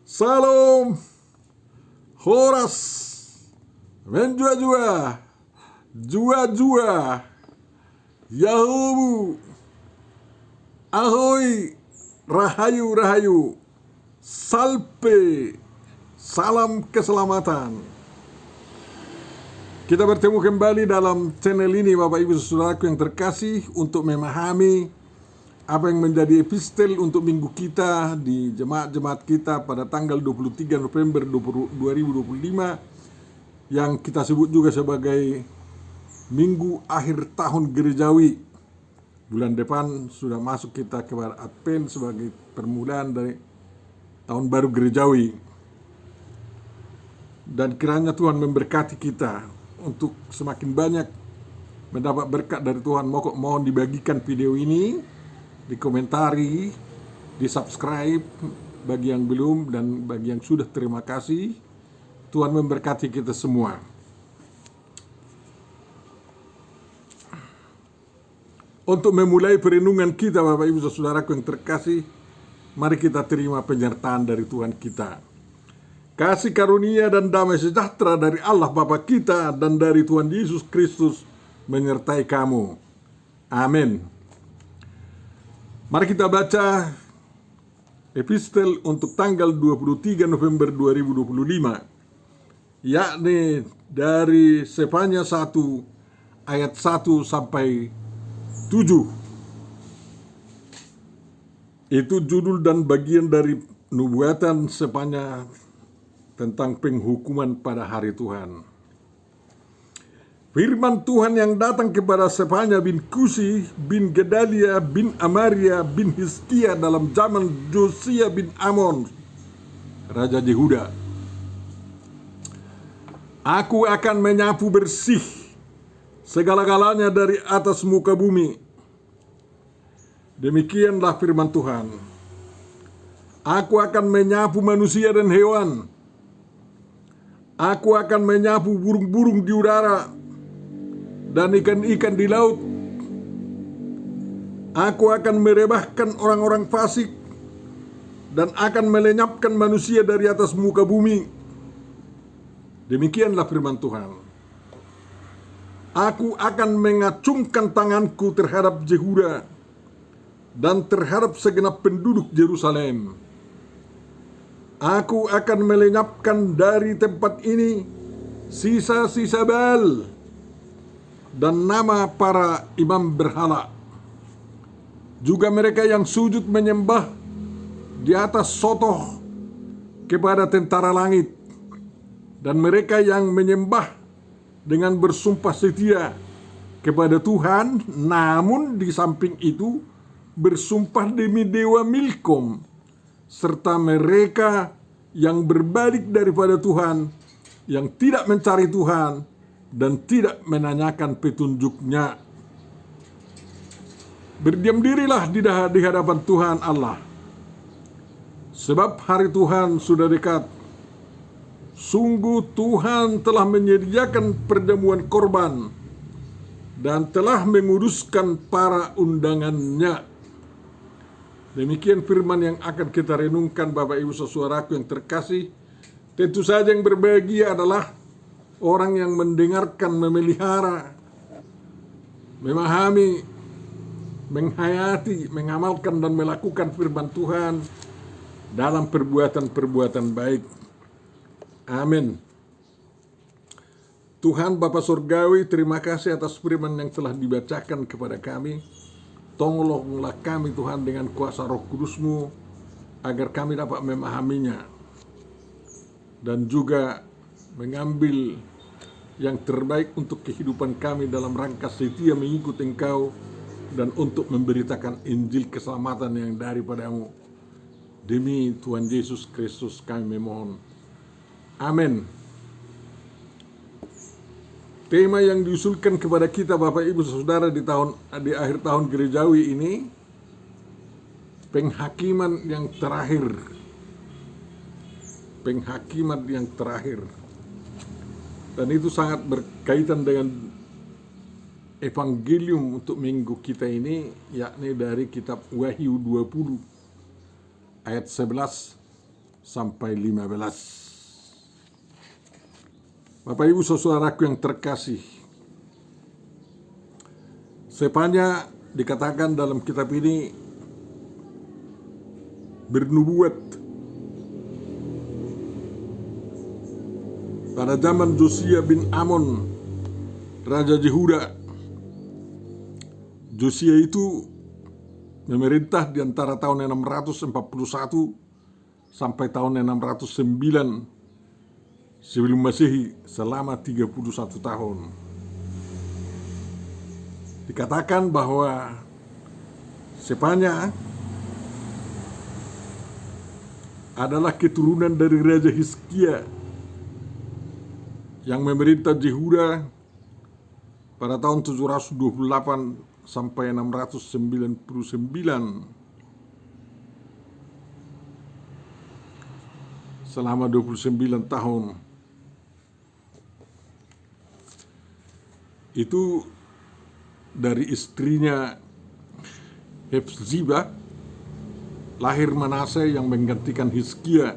Salam, Horas, menjua-jua, jua-jua, Yahubu, Ahoy, Rahayu-rahayu, Salpe, salam keselamatan. Kita bertemu kembali dalam channel ini Bapak Ibu Saudaraku yang terkasih untuk memahami apa yang menjadi epistel untuk minggu kita di jemaat-jemaat kita pada tanggal 23 November 2025 yang kita sebut juga sebagai minggu akhir tahun gerejawi. Bulan depan sudah masuk kita kepada Advent sebagai permulaan dari tahun baru gerejawi. Dan kiranya Tuhan memberkati kita untuk semakin banyak mendapat berkat dari Tuhan. Mohon dibagikan video ini, dikomentari, di subscribe bagi yang belum, dan bagi yang sudah terima kasih. Tuhan memberkati kita semua. Untuk memulai perenungan kita Bapak Ibu Saudaraku yang terkasih, mari kita terima penyertaan dari Tuhan kita. Kasih karunia dan damai sejahtera dari Allah Bapa kita dan dari Tuhan Yesus Kristus menyertai kamu. Amin. Mari kita baca epistel untuk tanggal 23 November 2025, yakni dari Sefanya 1 ayat 1 sampai 7. Itu judul dan bagian dari nubuatan Sefanya tentang penghukuman pada hari Tuhan. Firman Tuhan yang datang kepada Sefanya bin Kusi bin Gedalia bin Amaria bin Hizkia dalam zaman Josia bin Amon, Raja Yehuda. Aku akan menyapu bersih segala-galanya dari atas muka bumi. Demikianlah firman Tuhan. Aku akan menyapu manusia dan hewan. Aku akan menyapu burung-burung di udara dan ikan-ikan di laut. Aku akan merebahkan orang-orang fasik dan akan melenyapkan manusia dari atas muka bumi. Demikianlah firman Tuhan. Aku akan mengacungkan tanganku terhadap Yehuda dan terhadap segenap penduduk Yerusalem. Aku akan melenyapkan dari tempat ini sisa-sisa Baal dan nama para imam berhala, juga mereka yang sujud menyembah di atas sotoh kepada tentara langit, dan mereka yang menyembah dengan bersumpah setia kepada Tuhan, namun di samping itu bersumpah demi dewa Milkom, serta mereka yang berbalik daripada Tuhan, yang tidak mencari Tuhan dan tidak menanyakan petunjuknya. Berdiam dirilah di hadapan Tuhan Allah, sebab hari Tuhan sudah dekat. Sungguh Tuhan telah menyediakan perjamuan korban dan telah menguduskan para undangannya. Demikian firman yang akan kita renungkan Bapak Ibu Saudaraku yang terkasih. Tentu saja yang berbahagia adalah orang yang mendengarkan, memelihara, memahami, menghayati, mengamalkan dan melakukan firman Tuhan dalam perbuatan-perbuatan baik. Amin. Tuhan Bapa Surgawi, terima kasih atas firman yang telah dibacakan kepada kami. Tolonglah kami Tuhan dengan kuasa Roh Kudus-Mu agar kami dapat memahaminya dan juga mengambil yang terbaik untuk kehidupan kami dalam rangka setia mengikut Engkau dan untuk memberitakan Injil keselamatan yang daripada-Mu. Demi Tuhan Yesus Kristus kami memohon. Amin. Tema yang diusulkan kepada kita Bapak Ibu Saudara di akhir tahun gerejawi ini, penghakiman yang terakhir. Penghakiman yang terakhir. Dan itu sangat berkaitan dengan evangelium untuk minggu kita ini, yakni dari kitab Wahyu 20 ayat 11 sampai 15. Bapak Ibu saudaraku yang terkasih, Sepanya dikatakan dalam kitab ini bernubuat pada zaman Josia bin Amon, Raja Yehuda. Josia itu memerintah di antara tahun 641 sampai tahun 609 sebelum Masehi, selama 31 tahun. Dikatakan bahwa Sepanya adalah keturunan dari Raja Hizkia yang memerintah Yehuda pada tahun 728 sampai 699, selama 29 tahun. Itu dari istrinya Hefzibah lahir Manase yang menggantikan Hizkia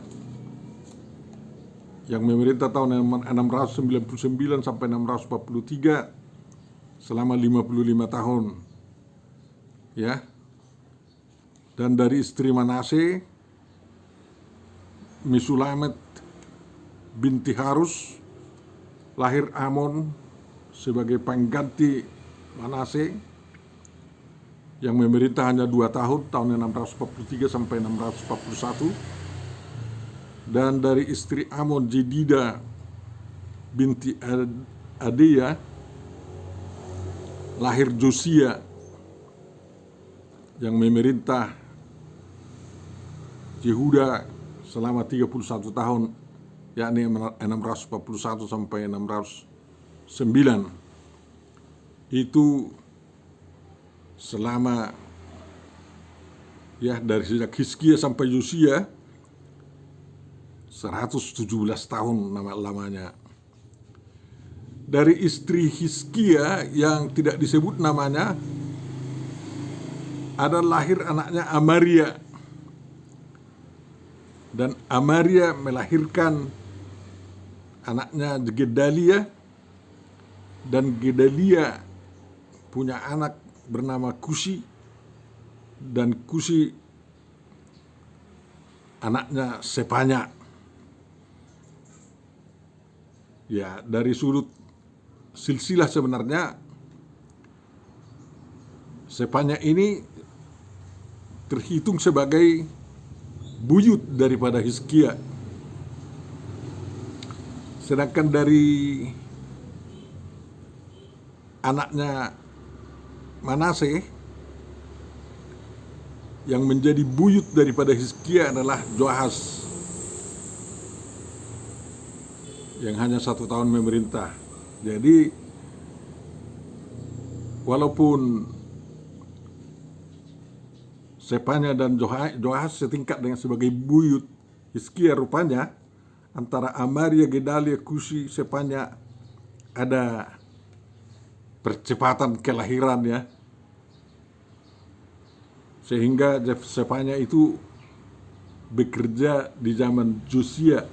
yang memerintah tahun 699 sampai 643, selama 55 tahun. Ya. Dan dari istri Manase, Misulamet binti Harus, lahir Amon sebagai pengganti Manase yang memerintah hanya 2 tahun, tahun 643 sampai 641. Dan dari istri Amon, Jedida binti Adeya, lahir Josia yang memerintah Yehuda selama 31 tahun, yakni 641 sampai 609. Itu selama dari sejak Hizkia sampai Josia 117 tahun lamanya. Dari istri Hizkia yang tidak disebut namanya ada lahir anaknya Amaria, dan Amaria melahirkan anaknya Gedalia, dan Gedalia punya anak bernama Kusi, dan Kusi anaknya Sepanya. Ya, dari sudut silsilah sebenarnya Sepanya ini terhitung sebagai buyut daripada Hizkia. Sedangkan dari anaknya Manase yang menjadi buyut daripada Hizkia adalah Joahas yang hanya 1 tahun memerintah. Jadi walaupun Sepanya dan Joahas setingkat dengan sebagai buyut Hizkia, rupanya antara Amaria, Gedalia, Kusi, Sepanya ada percepatan kelahiran ya. Sehingga Sepanya itu bekerja di zaman Josia,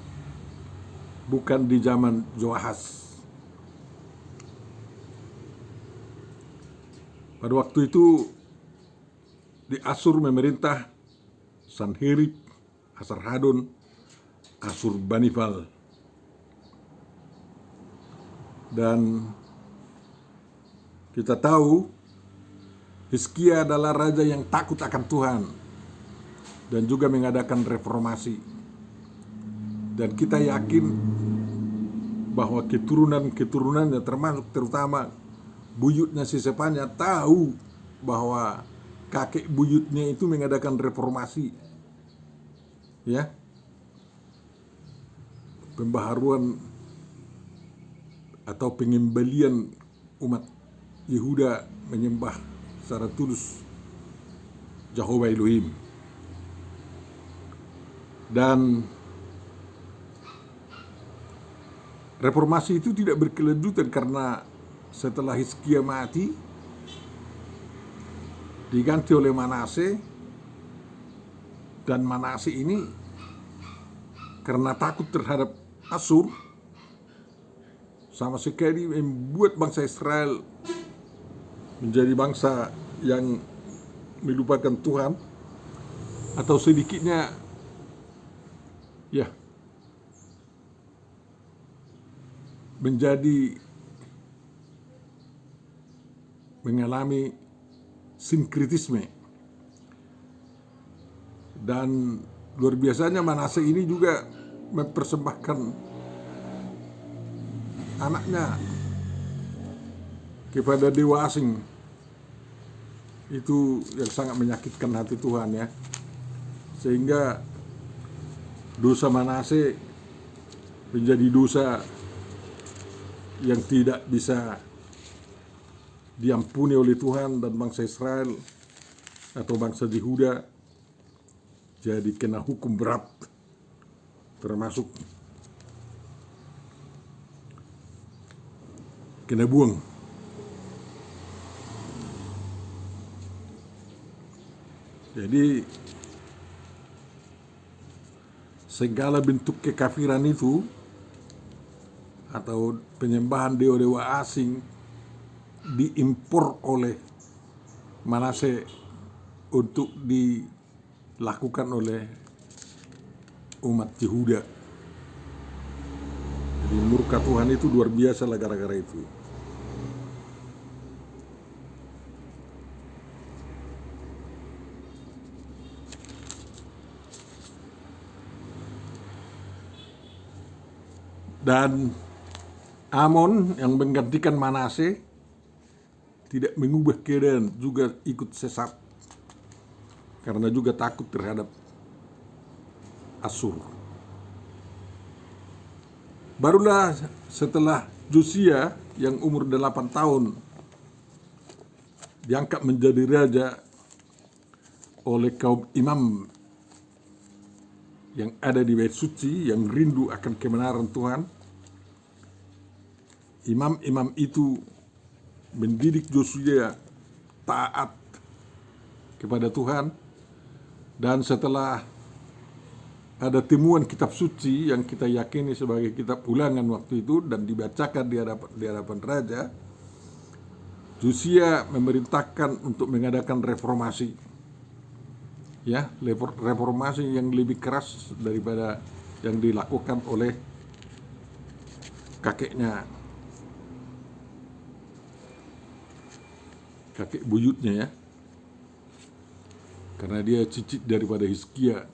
bukan di zaman Joahas. Pada waktu itu di Asur memerintah Sanherib, Asarhadon, Asurbanipal. Dan kita tahu Hizkia adalah raja yang takut akan Tuhan dan juga mengadakan reformasi. Dan kita yakin bahwa keturunan-keturunannya, termasuk terutama buyutnya si Sepanya, tahu bahwa kakek buyutnya itu mengadakan reformasi, ya, pembaharuan atau pengembalian umat Yehuda menyembah secara tulus Jehovah Elohim. Dan reformasi itu tidak berkelanjutan karena setelah Hizkia mati diganti oleh Manase, dan Manase ini karena takut terhadap Asyur, sama sekali membuat bangsa Israel menjadi bangsa yang melupakan Tuhan, atau sedikitnya ya menjadi mengalami sinkritisme. Dan luar biasanya Manase ini juga mempersembahkan anaknya kepada dewa asing. Itu yang sangat menyakitkan hati Tuhan ya. Sehingga dosa Manase menjadi dosa yang tidak bisa diampuni oleh Tuhan, dan bangsa Israel atau bangsa Yehuda jadi kena hukum berat, termasuk kena buang. Jadi segala bentuk kekafiran itu atau penyembahan dewa-dewa asing diimpor oleh Manase untuk dilakukan oleh umat Yehuda. Jadi murka Tuhan itu luar biasa lah gara-gara itu. Dan Amon yang menggantikan Manase tidak mengubah keadaan, juga ikut sesat karena juga takut terhadap Asyur. Barulah setelah Josia yang umur 8 tahun diangkat menjadi raja oleh kaum imam yang ada di Bait Suci yang rindu akan kebenaran Tuhan. Imam-imam itu mendidik Josia taat kepada Tuhan, dan setelah ada temuan kitab suci yang kita yakini sebagai kitab ulangan waktu itu dan dibacakan di hadapan raja, Josia memerintahkan untuk mengadakan reformasi. Ya, reformasi yang lebih keras daripada yang dilakukan oleh kakek buyutnya ya, karena dia cicit daripada Hizkia.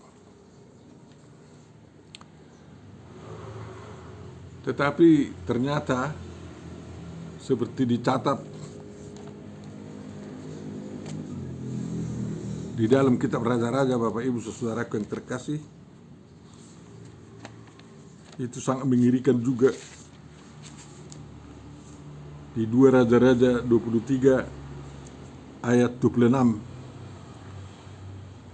Tetapi ternyata seperti dicatat di dalam kitab Raja-Raja, Bapak Ibu Saudaraku yang terkasih, itu sangat mengirikan juga. Di 2 Raja-Raja 23 ayat 26.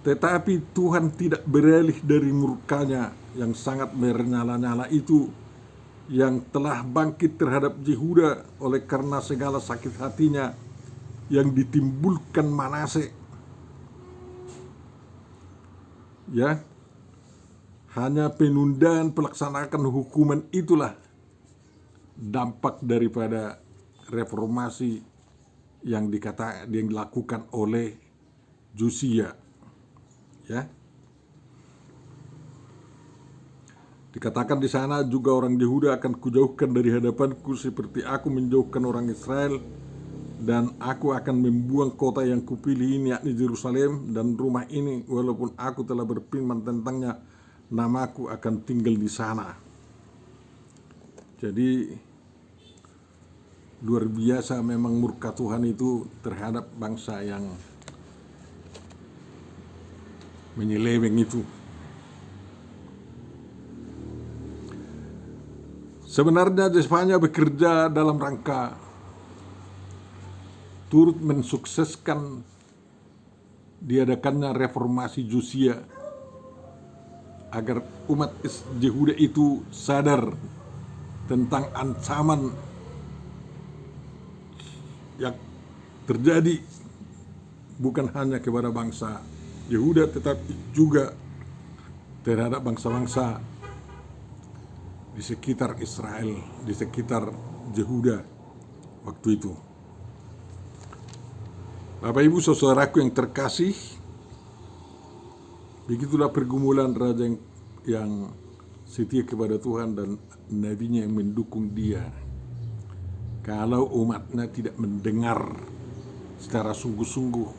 Tetapi Tuhan tidak beralih dari murkanya yang sangat menyala-nyala itu, yang telah bangkit terhadap Yehuda oleh karena segala sakit hatinya yang ditimbulkan Manase. Ya, hanya penundaan pelaksanaan hukuman itulah dampak daripada reformasi yang dilakukan oleh Josia. Ya. Dikatakan di sana juga, orang Yehuda akan kujauhkan dari hadapanku seperti aku menjauhkan orang Israel, dan aku akan membuang kota yang kupilih ini, yakni Yerusalem, dan rumah ini walaupun aku telah berfirman tentangnya, namaku akan tinggal di sana. Jadi luar biasa memang murka Tuhan itu terhadap bangsa yang menyeleweng itu. Sebenarnya Yesaya bekerja dalam rangka turut mensukseskan diadakannya reformasi Josia, agar umat Yehuda itu sadar tentang ancaman yang terjadi bukan hanya kepada bangsa Yehuda tetapi juga terhadap bangsa-bangsa di sekitar Israel, di sekitar Yehuda waktu itu. Bapak Ibu saudaraku yang terkasih, begitulah pergumulan raja yang setia kepada Tuhan dan nabinya yang mendukung dia. Kalau umatnya tidak mendengar secara sungguh-sungguh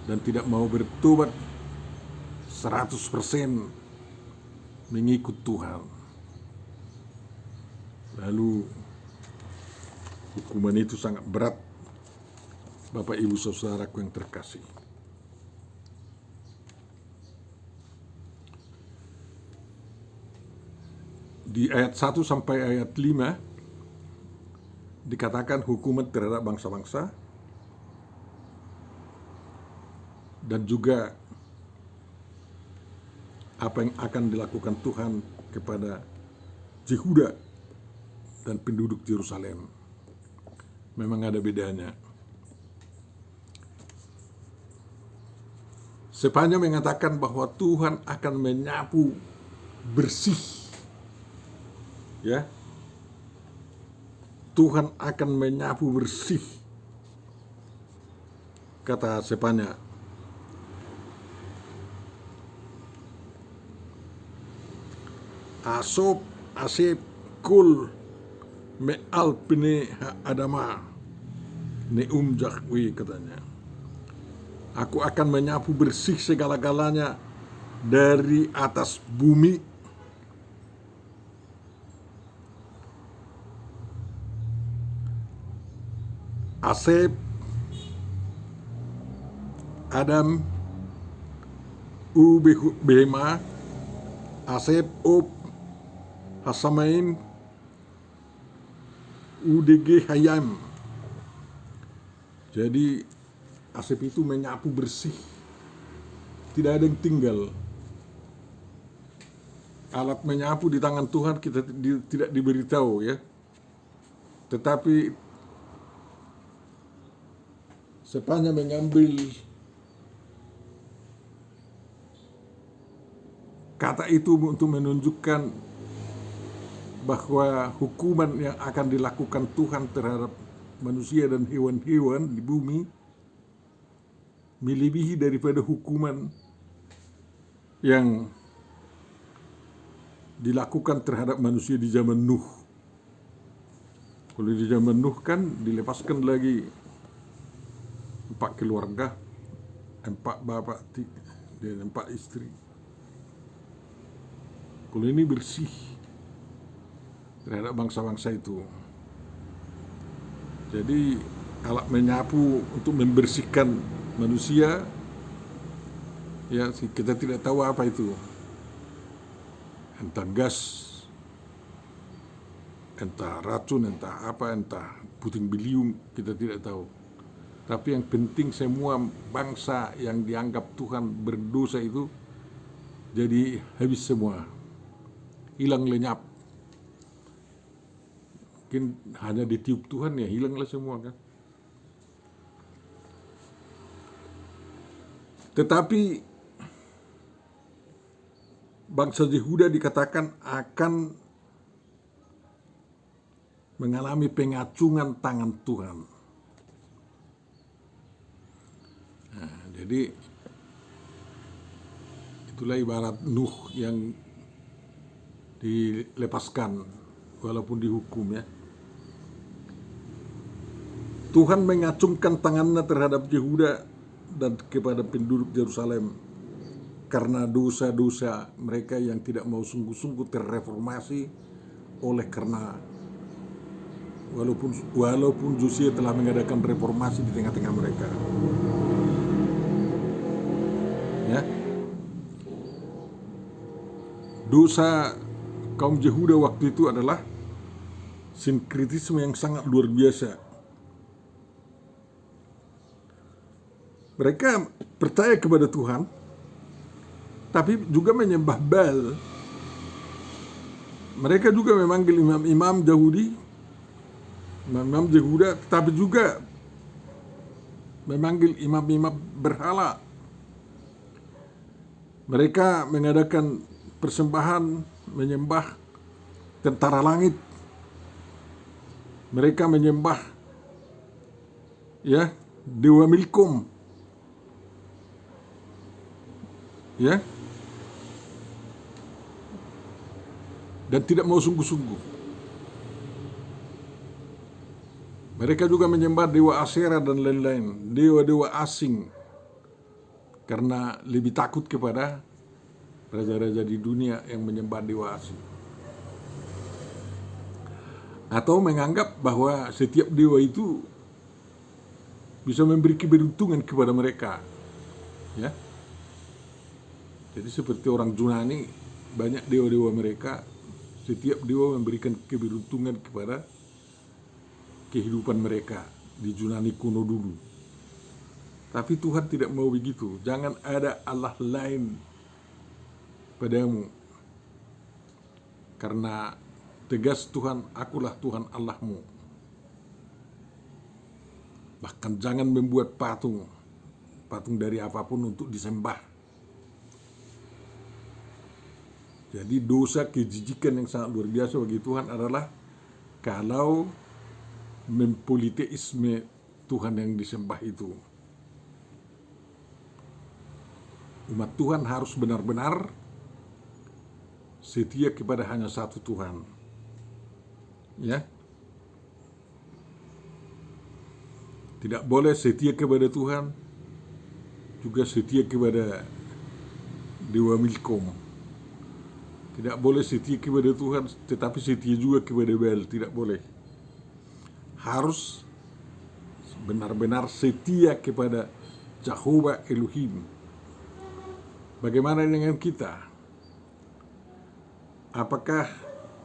dan tidak mau bertobat 100% mengikut Tuhan, lalu hukuman itu sangat berat, Bapak Ibu saudaraku yang terkasih. Di ayat 1 sampai ayat 5 dikatakan hukuman terhadap bangsa-bangsa dan juga apa yang akan dilakukan Tuhan kepada Yehuda dan penduduk Yerusalem. Memang ada bedanya. Sepanjang mengatakan bahwa Tuhan akan menyapu bersih, ya, Tuhan akan menyapu bersih, kata Sepanya. Asob asep kul me'al pene adama neum jakwi, katanya. Aku akan menyapu bersih segala-galanya dari atas bumi. Asep, Adam, Behema, Asep, Ob, Hasamaim, UDG, Hayam. Jadi Asep itu menyapu bersih, tidak ada yang tinggal. Alat menyapu di tangan Tuhan kita tidak diberitahu, ya. Tetapi sepanjang mengambil kata itu untuk menunjukkan bahwa hukuman yang akan dilakukan Tuhan terhadap manusia dan hewan-hewan di bumi melebihi daripada hukuman yang dilakukan terhadap manusia di zaman Nuh. Kalau di zaman Nuh kan dilepaskan lagi 4 keluarga, 4 bapak dan 4 istri. Kalau ini bersih terhadap bangsa-bangsa itu. Jadi alat menyapu untuk membersihkan manusia, ya, kita tidak tahu apa itu. Entah gas, entah racun, entah apa, entah puting beliung, kita tidak tahu. Tapi yang penting semua bangsa yang dianggap Tuhan berdosa itu jadi habis semua, hilang lenyap. Mungkin hanya ditiup Tuhan, ya hilanglah semua, kan. Tetapi bangsa Yehuda dikatakan akan mengalami pengacungan tangan Tuhan. Nah, jadi itulah ibarat Nuh yang dilepaskan walaupun dihukum, ya. Tuhan mengacungkan tangannya terhadap Yehuda dan kepada penduduk Yerusalem karena dosa-dosa mereka yang tidak mau sungguh-sungguh terreformasi, oleh karena walaupun Josia telah mengadakan reformasi di tengah-tengah mereka, ya. Dosa kaum Yehuda waktu itu adalah sinkretisme yang sangat luar biasa. Mereka percaya kepada Tuhan, tapi juga menyembah Baal. Mereka juga memanggil imam-imam Yahudi, imam-imam Yehuda, tapi juga memanggil imam-imam berhala. Mereka mengadakan persembahan, menyembah tentara langit. Mereka menyembah ya dewa Milkom, ya, dan tidak mau sungguh-sungguh. Mereka juga menyembah dewa Asyera dan lain-lain, dewa-dewa asing, karena lebih takut kepada raja-raja di dunia yang menyembah dewa asing. Atau menganggap bahwa setiap dewa itu bisa memberi keberuntungan kepada mereka, ya. Jadi seperti orang Yunani, banyak dewa-dewa mereka, setiap dewa memberikan keberuntungan kepada kehidupan mereka di Yunani kuno dulu. Tapi Tuhan tidak mau begitu. Jangan ada Allah lain padamu. Karena tegas Tuhan, akulah Tuhan Allahmu. Bahkan jangan membuat patung dari apapun untuk disembah. Jadi dosa kejijikan yang sangat luar biasa bagi Tuhan adalah kalau mempoliteisme Tuhan yang disembah itu. Umat Tuhan harus benar-benar setia kepada hanya satu Tuhan. Ya. Tidak boleh setia kepada Tuhan juga setia kepada dewa Milkom. Tidak boleh setia kepada Tuhan tetapi setia juga kepada Baal, tidak boleh. Harus benar-benar setia kepada Jehovah Elohim. Bagaimana dengan kita? Apakah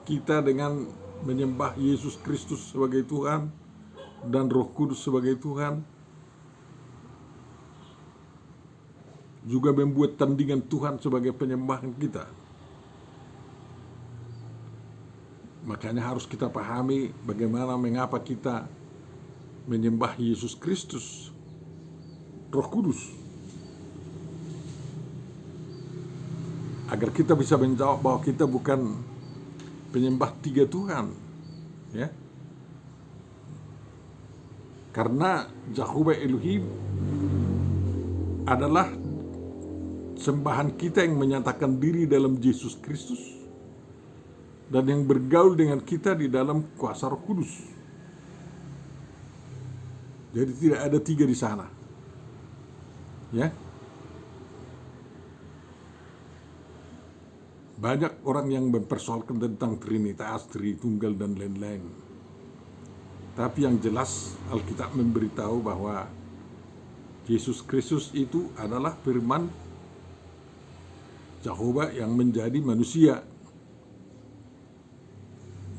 kita dengan menyembah Yesus Kristus sebagai Tuhan dan Roh Kudus sebagai Tuhan juga membuat tandingan Tuhan sebagai penyembahan kita? Makanya harus kita pahami bagaimana mengapa kita menyembah Yesus Kristus, Roh Kudus. Agar kita bisa menjawab bahwa kita bukan penyembah tiga Tuhan, ya. Karena Jehovah Elohim adalah sembahan kita yang menyatakan diri dalam Yesus Kristus dan yang bergaul dengan kita di dalam kuasa Roh Kudus. Jadi tidak ada tiga di sana, ya. Banyak orang yang mempersoalkan tentang Trinitas, Tritunggal, dan lain-lain. Tapi yang jelas Alkitab memberitahu bahwa Yesus Kristus itu adalah firman Jehovah yang menjadi manusia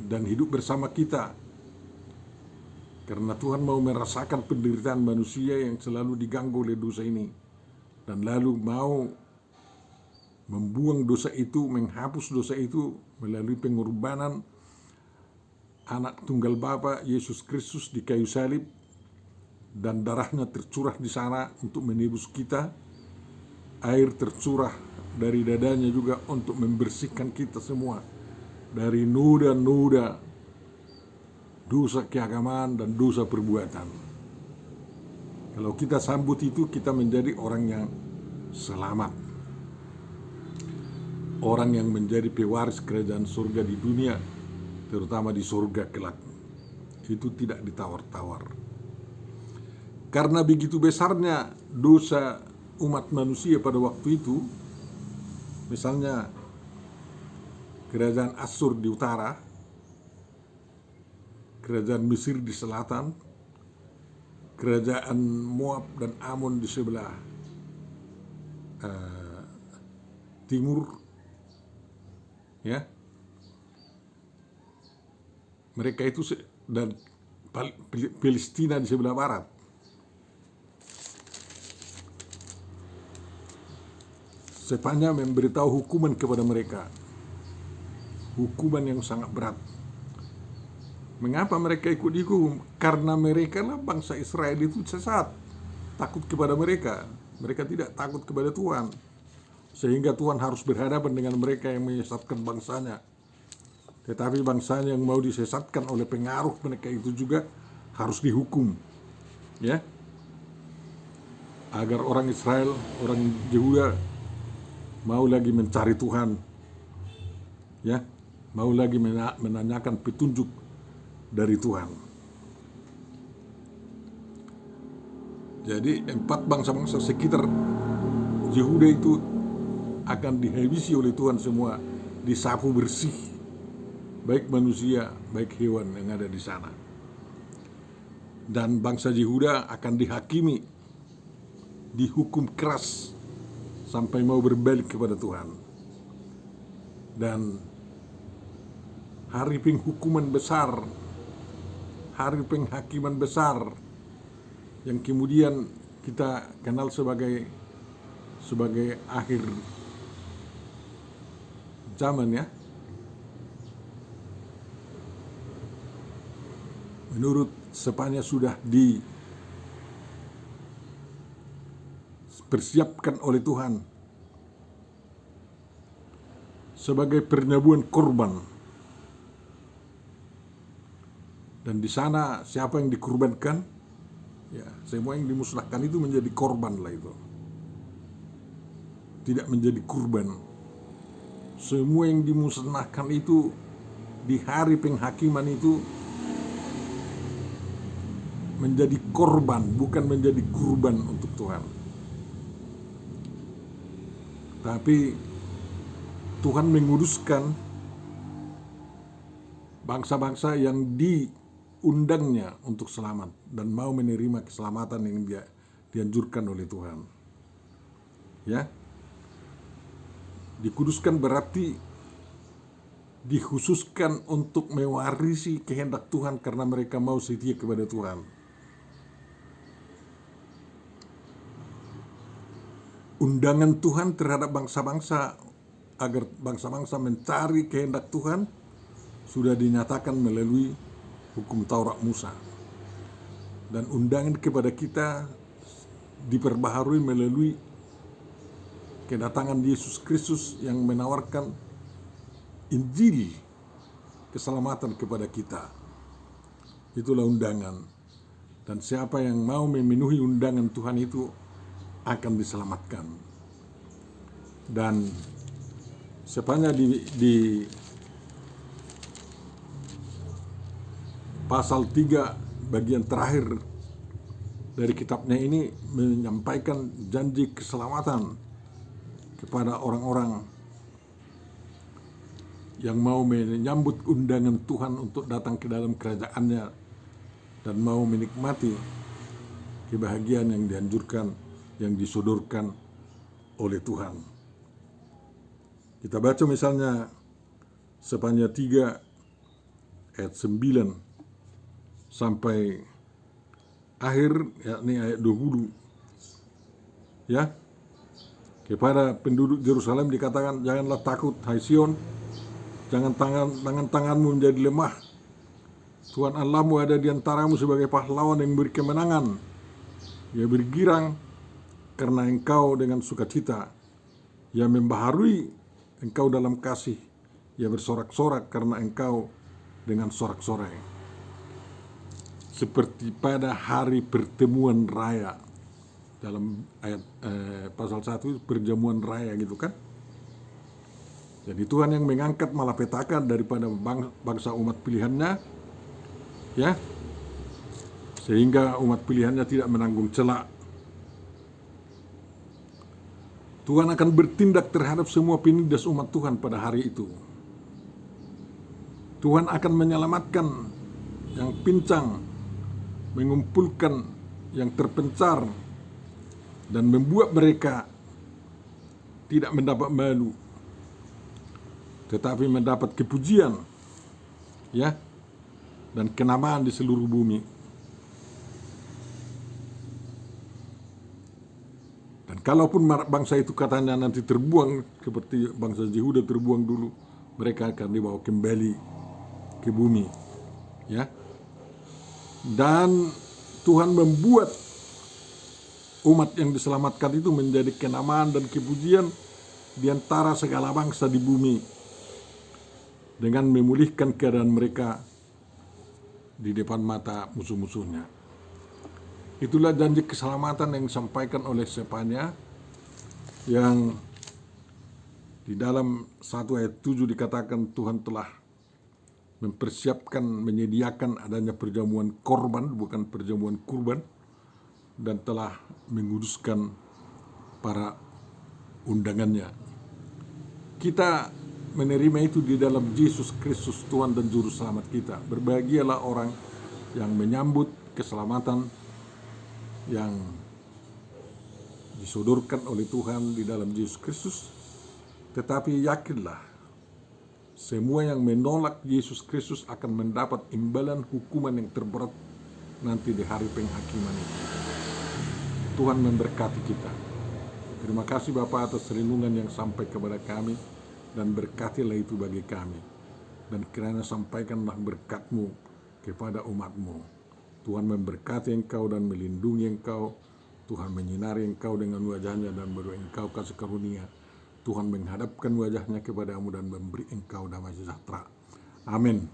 dan hidup bersama kita. Karena Tuhan mau merasakan penderitaan manusia yang selalu diganggu oleh dosa ini. Dan lalu mau membuang dosa itu, menghapus dosa itu melalui pengorbanan anak tunggal Bapa Yesus Kristus di kayu salib, dan darahnya tercurah di sana untuk menebus kita. Air tercurah dari dadanya juga untuk membersihkan kita semua dari noda-noda dosa keagamaan dan dosa perbuatan. Kalau kita sambut itu, kita menjadi orang yang selamat. Orang yang menjadi pewaris kerajaan surga di dunia, terutama di surga kelak. Itu tidak ditawar-tawar. Karena begitu besarnya dosa umat manusia pada waktu itu, misalnya kerajaan Asyur di utara, kerajaan Mesir di selatan, kerajaan Moab dan Amon di sebelah timur, ya, mereka itu dan Palestina di sebelah barat. Sepanjang memberitahu hukuman kepada mereka, hukuman yang sangat berat. Mengapa mereka ikut dihukum? Karena mereka lah bangsa Israel itu sesat, takut kepada mereka. Mereka tidak takut kepada Tuhan, sehingga Tuhan harus berhadapan dengan mereka yang menyesatkan bangsanya. Tetapi bangsanya yang mau disesatkan oleh pengaruh mereka itu juga harus dihukum, ya. Agar orang Israel, orang Yehuda mau lagi mencari Tuhan, ya, mau lagi menanyakan petunjuk dari Tuhan. Jadi 4 bangsa-bangsa sekitar Yehuda itu akan dihabisi oleh Tuhan semua, disapu bersih, baik manusia, baik hewan yang ada di sana. Dan bangsa Yehuda akan dihakimi, dihukum keras sampai mau berbalik kepada Tuhan. Dan hari penghukuman besar, hari penghakiman besar yang kemudian kita kenal sebagai akhir zaman, ya. Menurut sepanjang sudah dipersiapkan oleh Tuhan sebagai pernabuhan korban. Dan di sana siapa yang dikorbankan? Ya, semua yang dimusnahkan itu menjadi korban lah itu. Tidak menjadi kurban. Semua yang dimusnahkan itu di hari penghakiman itu menjadi korban, bukan menjadi kurban untuk Tuhan. Tapi Tuhan menguduskan bangsa-bangsa yang diundangnya untuk selamat dan mau menerima keselamatan yang dianjurkan oleh Tuhan. Ya. Dikuduskan berarti dikhususkan untuk mewarisi kehendak Tuhan karena mereka mau setia kepada Tuhan. Undangan Tuhan terhadap bangsa-bangsa agar bangsa-bangsa mencari kehendak Tuhan sudah dinyatakan melalui hukum Taurat Musa. Dan undangan kepada kita diperbaharui melalui kedatangan Yesus Kristus yang menawarkan Injil keselamatan kepada kita. Itulah undangan. Dan siapa yang mau memenuhi undangan Tuhan itu akan diselamatkan. Dan sepanjang di pasal 3 bagian terakhir dari kitabnya ini menyampaikan janji keselamatan kepada orang-orang yang mau menyambut undangan Tuhan untuk datang ke dalam kerajaannya dan mau menikmati kebahagiaan yang dianjurkan, yang disodorkan oleh Tuhan. Kita baca misalnya sepanjang 3 ayat 9 sampai akhir, yakni ayat 20. Ya. Kepada penduduk Yerusalem dikatakan, janganlah takut, hai Sion, jangan tanganmu menjadi lemah. Tuhan Allahmu ada di antaramu sebagai pahlawan yang beri kemenangan. Ia bergirang karena engkau dengan sukacita. Ia membaharui engkau dalam kasih. Ia bersorak-sorak karena engkau dengan sorak-sorai. Seperti pada hari pertemuan raya. Dalam ayat pasal 1 perjamuan raya gitu kan. Jadi Tuhan yang mengangkat malapetaka daripada bangsa umat pilihannya, ya, sehingga umat pilihannya tidak menanggung cela. Tuhan akan bertindak terhadap semua penindas umat Tuhan pada hari itu. Tuhan akan menyelamatkan yang pincang, mengumpulkan yang terpencar, dan membuat mereka tidak mendapat malu, tetapi mendapat kepujian, ya, dan kenamaan di seluruh bumi. Dan kalaupun bangsa itu katanya nanti terbuang seperti bangsa Yehuda terbuang dulu, mereka akan dibawa kembali ke bumi, ya. Dan Tuhan membuat umat yang diselamatkan itu menjadi kenamaan dan kepujian di antara segala bangsa di bumi. dengan memulihkan keadaan mereka di depan mata musuh-musuhnya. Itulah janji keselamatan yang disampaikan oleh Zefania, yang di dalam 1 ayat 7 dikatakan Tuhan telah mempersiapkan, menyediakan adanya perjamuan korban, bukan perjamuan kurban, dan telah menguduskan para undangannya. Kita menerima itu di dalam Yesus Kristus, Tuhan dan Juru Selamat kita. Berbahagialah orang yang menyambut keselamatan yang disodorkan oleh Tuhan di dalam Yesus Kristus. Tetapi yakinlah, semua yang menolak Yesus Kristus akan mendapat imbalan hukuman yang terberat nanti di hari penghakiman itu. Tuhan memberkati kita. Terima kasih Bapa atas renungan yang sampai kepada kami, dan berkatilah itu bagi kami. Dan kiranya sampaikanlah berkat-Mu kepada umat-Mu. Tuhan memberkati engkau dan melindungi engkau. Tuhan menyinari engkau dengan wajahnya dan beri engkau kasih karunia. Tuhan menghadapkan wajahnya kepadamu dan memberi engkau damai sejahtera. Amin.